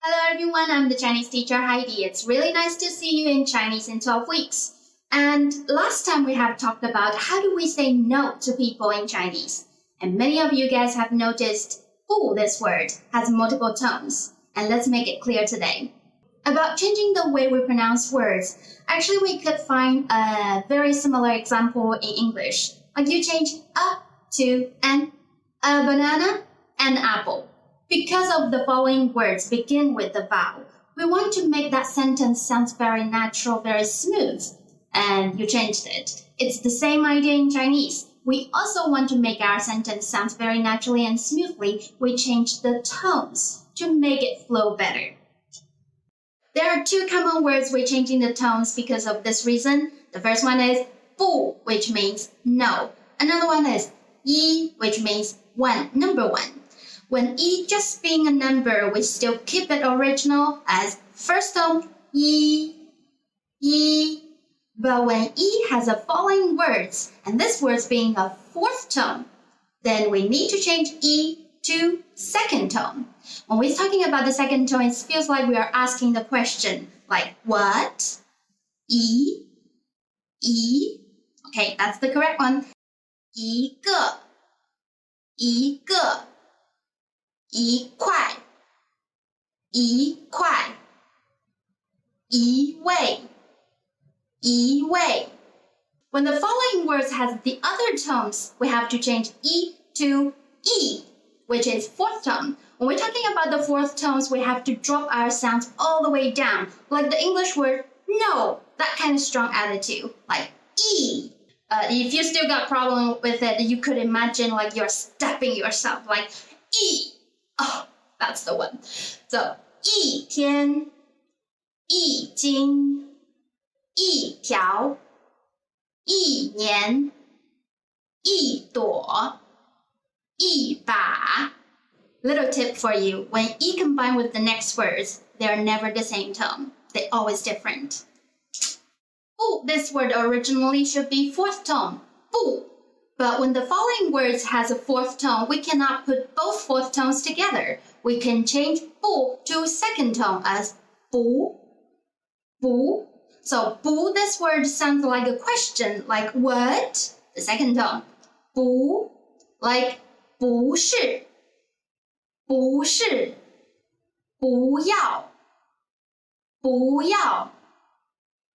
Hello everyone, I'm the Chinese teacher Heidi. It's really nice to see you in Chinese in 12 weeks. And last time we have talked about how do we say no to people in Chinese. And many of you guys have noticed, this word has multiple tones. And let's make it clear today. About changing the way we pronounce words, actually we could find a very similar example in English. Like you change a to an, a banana, an apple. Because of the following words begin with the vowel, we want to make that sentence sound very natural, very smooth. And you changed it. It's the same idea in Chinese. We also want to make our sentence sound very naturally and smoothly. We change the tones to make it flow better. There are two common words we're changing the tones because of this reason. The first one is 不, which means no. Another one is 一, which means one, number one. When E just being a number, we still keep it original as first tone, yi. But when E has a following words, and this word's being a fourth tone, then we need to change E to second tone. When we're talking about the second tone, it feels like we are asking the question, like, what? E. Okay, that's the correct one. 一个一块一位 When the following words has the other tones, we have to change E to E, which is fourth tone. When we're talking about the fourth tones, we have to drop our sounds all the way down, like the English word no, that kind of strong attitude, like E. If you still got problem with it, you could imagine like you're stepping yourself, like E. Oh, that's the one. So, 一天一斤一条一年一朵一把 Little tip for you, when E combine with the next words, they're never the same tone. They're always different. This word originally should be fourth tone, 不. But when the following words has a fourth tone, we cannot put both fourth tones together. We can change 不 to second tone as 不. So 不, this word sounds like a question, like what? The second tone. 不, like 不是不要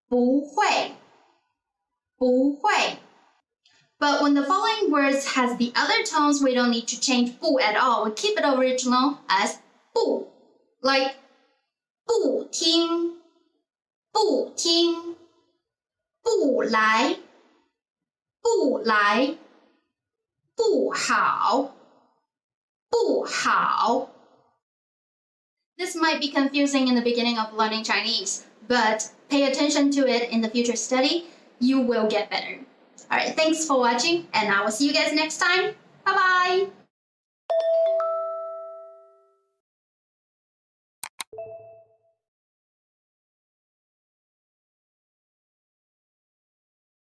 不会 But when the following words has the other tones, we don't need to change 不 at all. We keep it original as 不, like 不听不来不好 This might be confusing in the beginning of learning Chinese, but pay attention to it in the future study. You will get better. Alright, thanks for watching, and I will see you guys next time. Bye-bye!